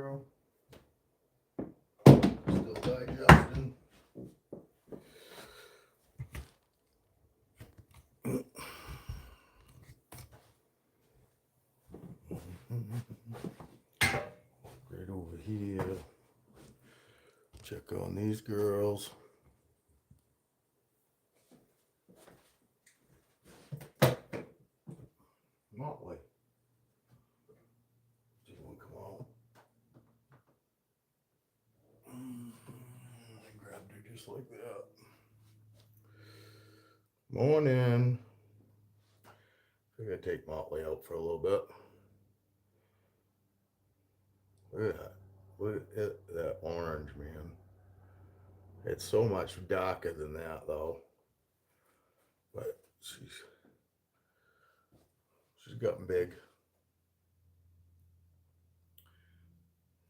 girl? Still digesting. Right over here. Check on these girls. Motley. She won't come out. I grabbed her just like that. Morning. I gotta take Motley out for a little bit. Look at that. Look at that orange, man. It's so much darker than that, though. But she's gotten big.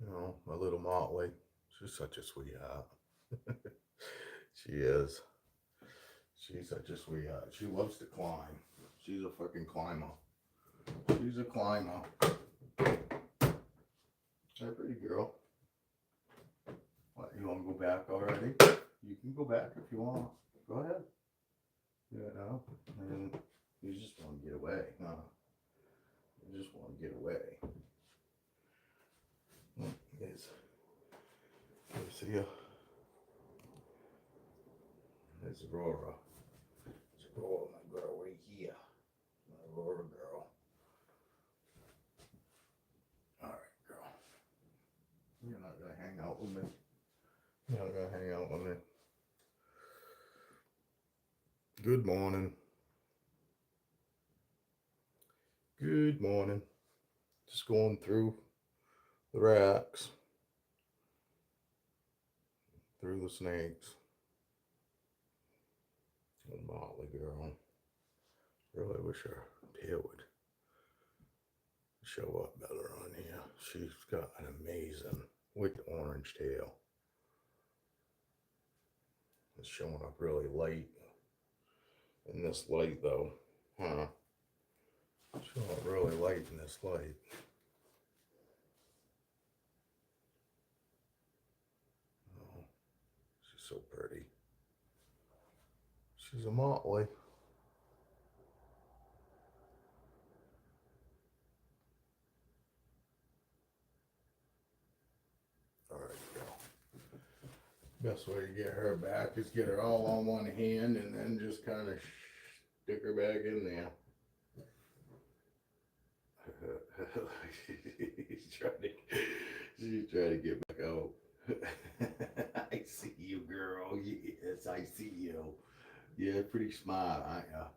You know, my little Motley. She's such a sweetheart. She is. She's such a sweetheart. She loves to climb. She's a fucking climber. She's a climber. Hey, pretty girl. What, you want to go back already? You can go back if you want. Go ahead. Yeah, no. And you just want to get away, huh? You just want to get away. Yes. Can you see her? There's Aurora. It's Aurora, my girl, right here. My Aurora girl. Alright, girl. You're not going to hang out with me. You're not going to hang out with me. Good morning. Good morning. Just going through the racks. Through the snakes. And Motley girl. Really wish her tail would show up better on here. She's got an amazing wicked orange tail. It's showing up really light in this light though. Huh? Showing up really light in this light. Oh, she's so pretty. She's a Motley. Alright, girl. Best way to get her back is get her all on one hand and then just kind of stick her back in there. She's trying to get back out. I see you, girl. Yes, I see you. Yeah, pretty smart, aren't ya?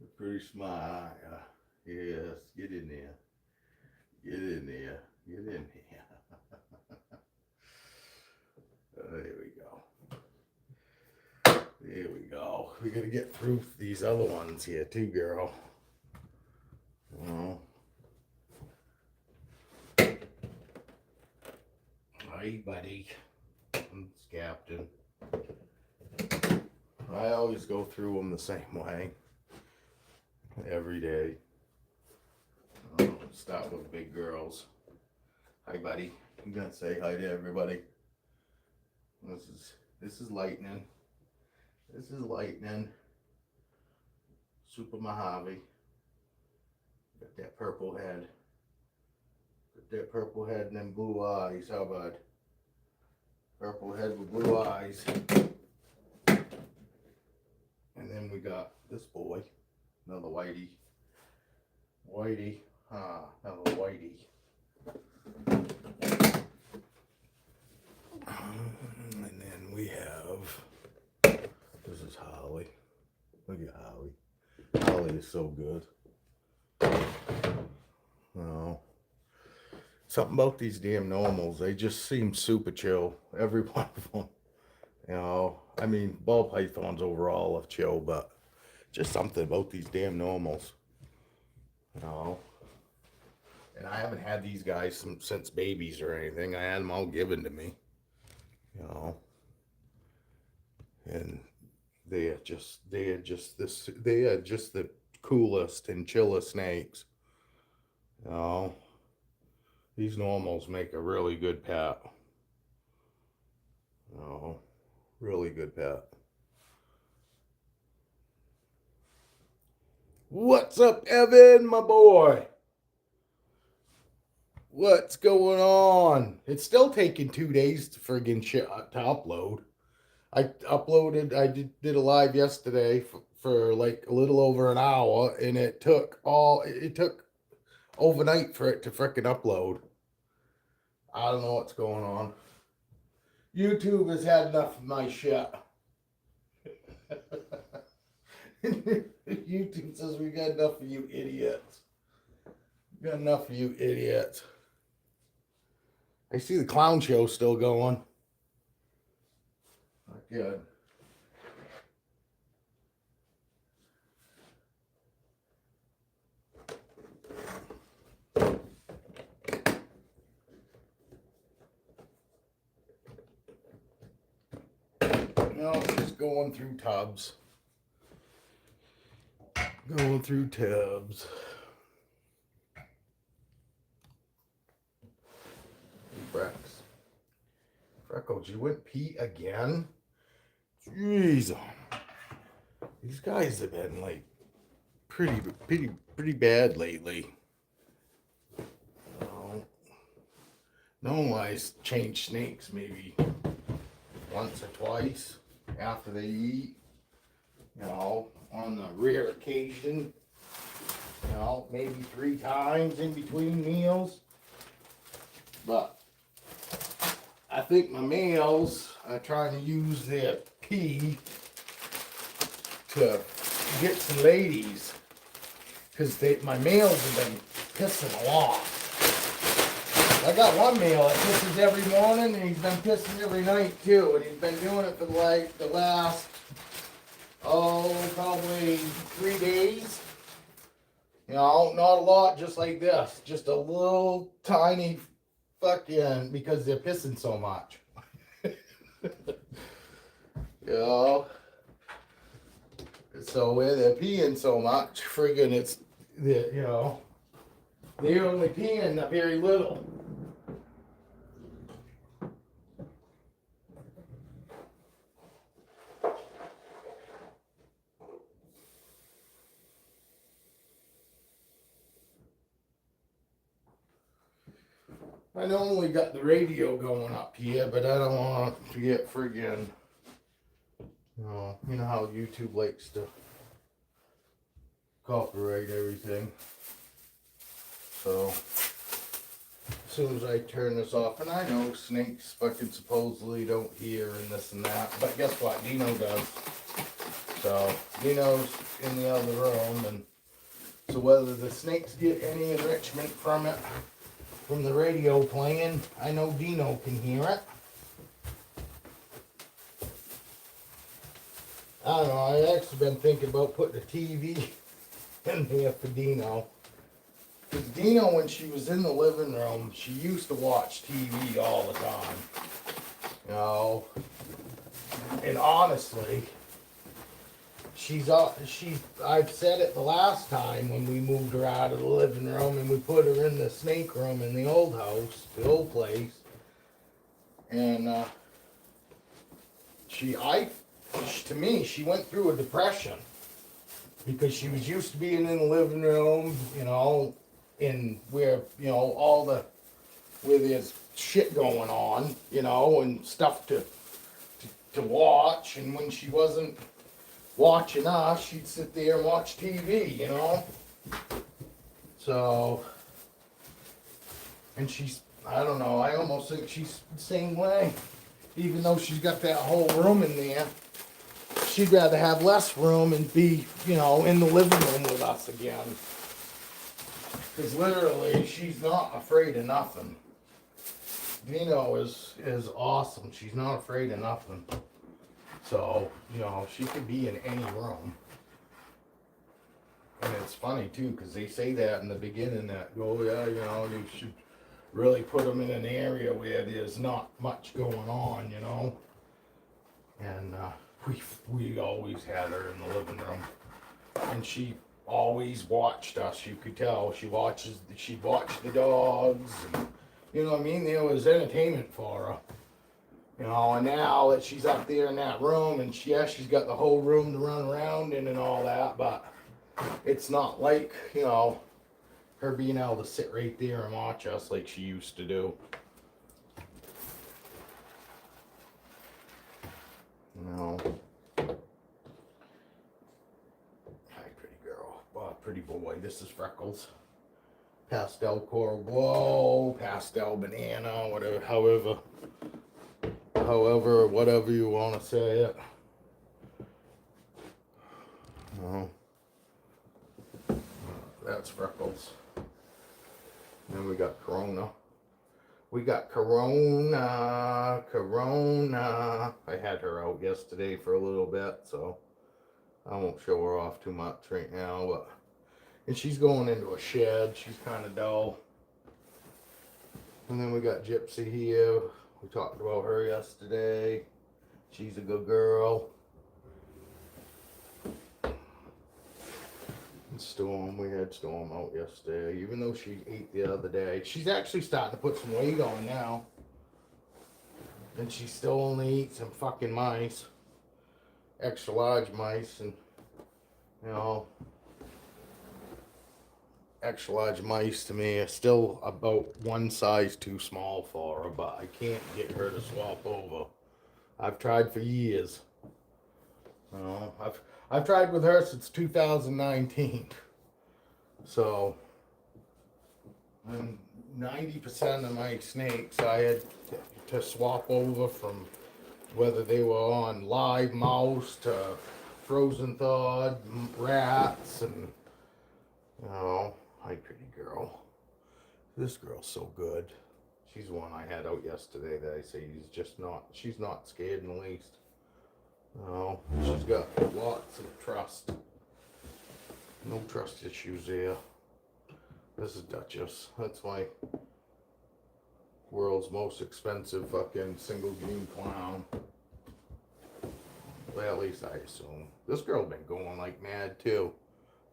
You're pretty smart, aren't ya? Yes, get in there. Get in there. Get in there. There we go. There we go. We gotta get through these other ones here too, girl. Oh. Hi, buddy. It's Captain. I always go through them the same way. Every day. Start with big girls. Hi, buddy. I'm gonna say hi to everybody. This is lightning. This is lightning. Super Mojave. Got that purple head. Got that purple head and them blue eyes. How about purple head with blue eyes? And then we got this boy, another whitey. Whitey, another whitey. And then we have, this is Holly. Look at Holly. Holly is so good. Oh. Something about these damn normals, they just seem super chill. Every one of them. You know, I mean, ball pythons overall are chill, but just something about these damn normals. You know. And I haven't had these guys since babies or anything. I had them all given to me. You know. And they are just the coolest and chillest snakes. You know. These normals make a really good pet. Oh, really good pet. What's up, Evan, my boy? What's going on? It's still taking 2 days to friggin' shit to upload. I did a live yesterday for like a little over an hour, and it took overnight for it to frickin' upload. I don't know what's going on. YouTube has had enough of my shit. YouTube says we got enough of you idiots. We got enough of you idiots. I see the clown show still going. Not good. No, just going through tubs. Going through tubs. Brex. Freckles, you went pee again? Jeez. These guys have been like pretty bad lately. No wise change snakes maybe once or twice after they eat. You know, on the rare occasion. You know, maybe 3 times in between meals. But I think my males are trying to use their pee to get some ladies, because my males have been pissing a lot. I got one male that pisses every morning, and he's been pissing every night too, and he's been doing it for like the last probably 3 days. You know, not a lot, just like this, just a little tiny fucking, because they're pissing so much. You know, so where they're peeing so much, friggin' it's, you know, they're only peeing very little. I normally got the radio going up here, but I don't want to get friggin', you know how YouTube likes to copyright everything. So, as soon as I turn this off, and I know snakes fucking supposedly don't hear and this and that, but guess what? Dino does. So, Dino's in the other room, and so whether the snakes get any enrichment from it, from the radio playing, I know Dino can hear it. I don't know, I actually been thinking about putting a TV in here for Dino. Because Dino, when she was in the living room, she used to watch TV all the time. You know, and honestly, I've said it the last time when we moved her out of the living room and we put her in the snake room in the old house, the old place. And to me, she went through a depression because she was used to being in the living room, you know, in where, you know, where there's shit going on, you know, and stuff to watch. And when she wasn't watching us, she'd sit there and watch TV, you know. So, and I don't know, I almost think she's the same way. Even though she's got that whole room in there, she'd rather have less room and be, you know, in the living room with us again. Because literally, she's not afraid of nothing. Dino is awesome. She's not afraid of nothing. So, you know, she could be in any room. And it's funny, too, because they say that in the beginning that, oh, yeah, you know, you should really put them in an area where there's not much going on, you know. And we always had her in the living room. And she always watched us, you could tell. She'd watch the dogs, and You know what I mean? There was entertainment for her. You know, and now that she's up there in that room, and she's got the whole room to run around in and all that, but it's not like, you know, her being able to sit right there and watch us like she used to do. You know. Hi, pretty girl. Oh, pretty boy. This is Freckles. Pastel coral glow, pastel banana, whatever you want to say it. Oh, that's Freckles. Then we got Corona. Corona. I had her out yesterday for a little bit, so I won't show her off too much right now, but and she's going into a shed. She's kind of dull. And then we got Gypsy here. We talked about her yesterday. She's a good girl. And Storm, we had Storm out yesterday, even though she ate the other day. She's actually starting to put some weight on now. And she still only eats some fucking mice. Extra large mice, and you know, extra large mice to me are still about one size too small for her, but I can't get her to swap over. I've tried for years. You know, I've tried with her since 2019. So, 90% of my snakes I had to swap over from whether they were on live mouse to frozen thawed rats, and you know, hi pretty girl. This girl's so good. She's the one I had out yesterday that I say she's not scared in the least. No, she's got lots of trust. No trust issues there. This is Duchess. That's my world's most expensive fucking single gene clown. Well, at least I assume. This girl's been going like mad too.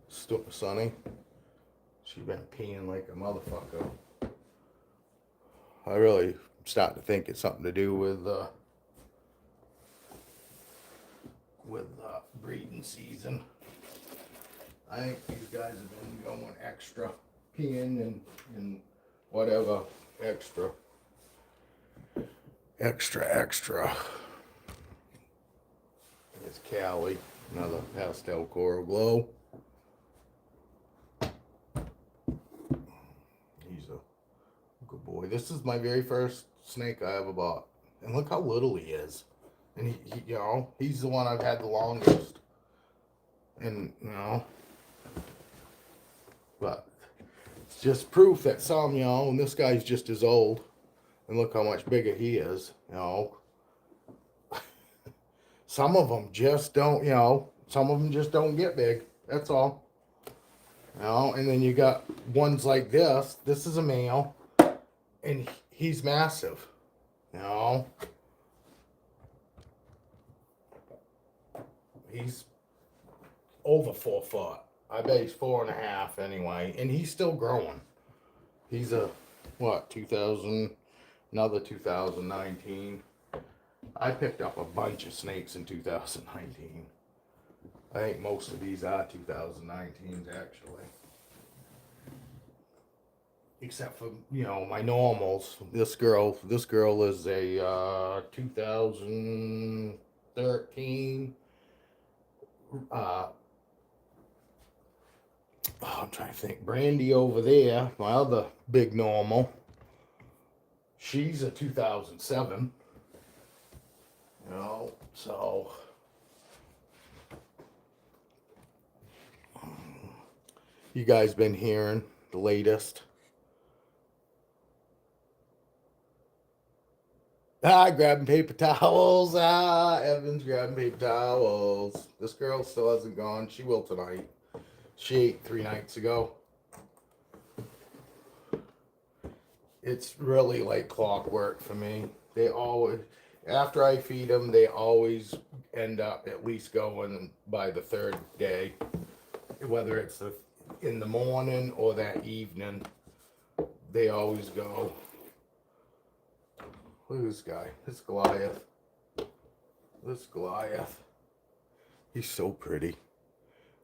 Sunny. She's been peeing like a motherfucker. I really starting to think it's something to do with breeding season. I think these guys have been going extra, peeing and whatever, extra. It's Callie, another pastel coral glow. He's a good boy. This is my very first snake I ever bought, and look how little he is. And he you know, he's the one I've had the longest. And you know, but it's just proof that some, you know, and this guy's just as old, and look how much bigger he is. You know, some of them just don't. You know, some of them just don't get big. That's all. You know, and then you got ones like this. This is a male, and he's massive. You know, he's over 4 foot. I bet he's 4.5 anyway, and he's still growing. He's a what, 2019. I picked up a bunch of snakes in 2019. I think most of these are 2019s actually. Except for, you know, my normals. This girl is a 2013. I'm trying to think. Brandy over there, my other big normal. She's a 2007. You know, so you guys been hearing the latest. Grabbing paper towels. Evan's grabbing paper towels. This girl still hasn't gone. She will tonight. She ate 3 nights ago. It's really like clockwork for me. They always, after I feed them, they always end up at least going by the 3rd day. Whether it's in the morning or that evening, they always go. Look at this guy. This Goliath. This Goliath. He's so pretty.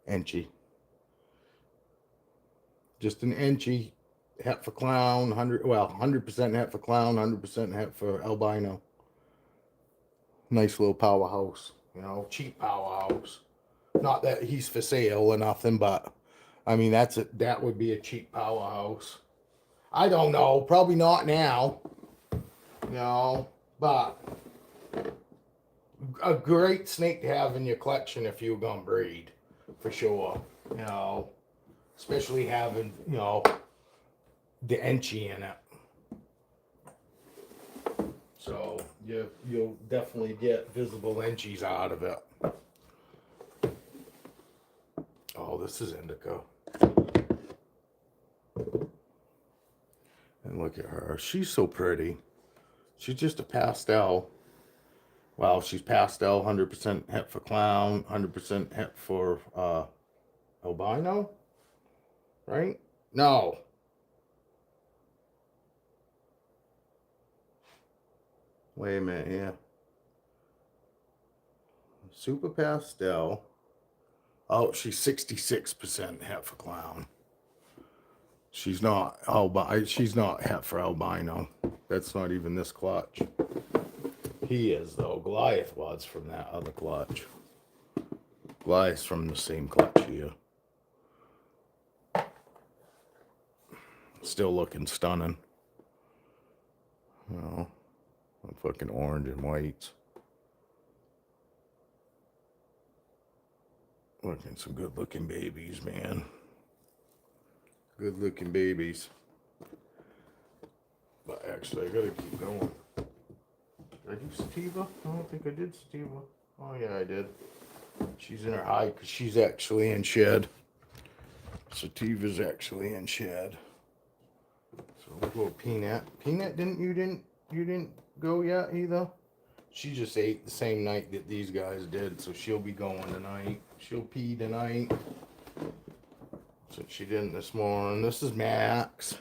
Enchy. Just an Enchy. Het for clown. 100% het for clown. 100% het for albino. Nice little powerhouse. You know, cheap powerhouse. Not that he's for sale or nothing, but I mean that would be a cheap powerhouse. I don't know. Probably not now. You know, but a great snake to have in your collection if you're gonna breed, for sure. You know, especially having, you know, the Enchy in it. So you'll definitely get visible Enchies out of it. Oh, this is indica. And look at her. She's so pretty. She's just a pastel. Well, she's pastel, 100% het for clown, 100% het for albino, right? No. Wait a minute here. Super pastel. Oh, she's 66% het for clown. She's not she's not het for albino. That's not even this clutch. He is, though. Goliath was from that other clutch. Goliath's from the same clutch here. Still looking stunning. Oh, fucking orange and whites. Looking some good looking babies, man. Good looking babies. But actually, I gotta keep going. Did I do sativa? I don't think I did sativa. Oh, yeah, I did. She's in her hide because she's actually in shed. Sativa's actually in shed. So we'll go with Peanut. Peanut, you didn't go yet either? She just ate the same night that these guys did, so she'll be going tonight. She'll pee tonight. Since she didn't this morning. This is Max.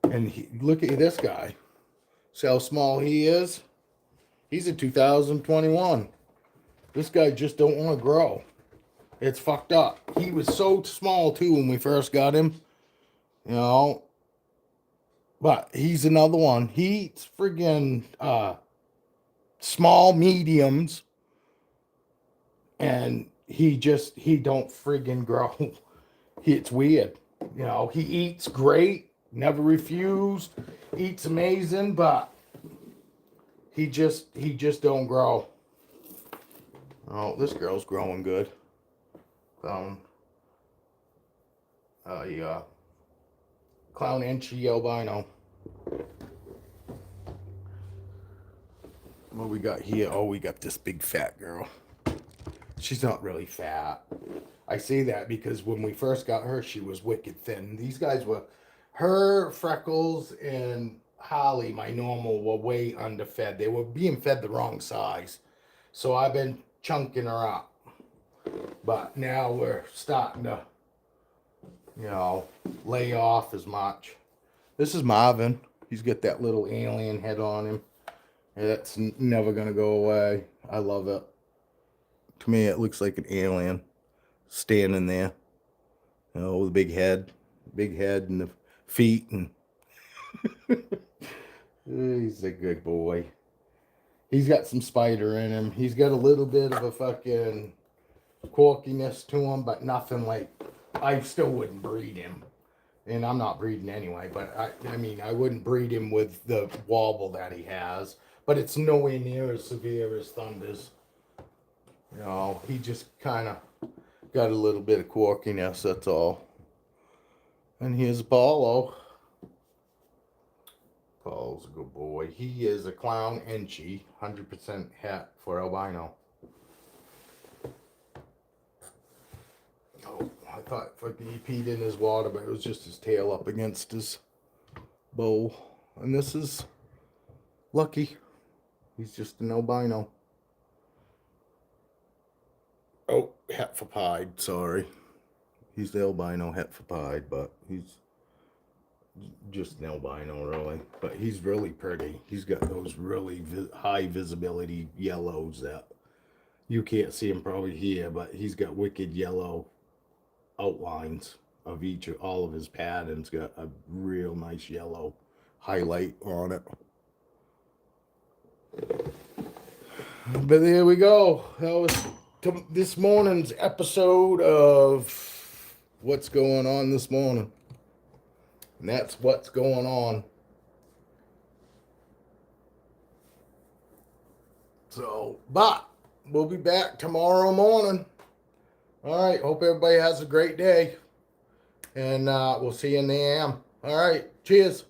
And look at this guy. See how small he is? He's a 2021. This guy just don't want to grow. It's fucked up. He was so small too when we first got him. You know. But he's another one. He eats friggin' small mediums. And he don't friggin' grow. It's weird. You know, he eats great. Never refused. Eats amazing, but he just don't grow. Oh, this girl's growing good. Clown Enchy albino. What we got here? Oh, we got this big fat girl. She's not really fat. I say that because when we first got her, she was wicked thin. These guys were, her, Freckles, and Holly, my normal, were way underfed. They were being fed the wrong size. So I've been chunking her up. But now we're starting to, you know, lay off as much. This is Marvin. He's got that little alien head on him. And that's never going to go away. I love it. To me, it looks like an alien standing there. You know, with a big head and the feet. And he's a good boy. He's got some spider in him. He's got a little bit of a fucking quirkiness to him, but nothing like, I still wouldn't breed him. And I'm not breeding anyway, but I mean, I wouldn't breed him with the wobble that he has. But it's nowhere near as severe as Thunder's. You know, he just kind of got a little bit of quirkiness, that's all. And here's Apollo. Apollo's a good boy. He is a clown Enchy, 100% het for albino. Oh, I thought he peed in his water, but it was just his tail up against his bowl. And this is Lucky. He's just an albino. Oh, het for pied, sorry. He's the albino het for pied, but he's just albino, really. But he's really pretty. He's got those really high visibility yellows that you can't see him probably here, but he's got wicked yellow outlines of all of his patterns. Got a real nice yellow highlight on it. But there we go. That was this morning's episode of What's Going On This Morning. And that's what's going on. So, but we'll be back tomorrow morning. All right. Hope everybody has a great day. And we'll see you in the AM. All right. Cheers.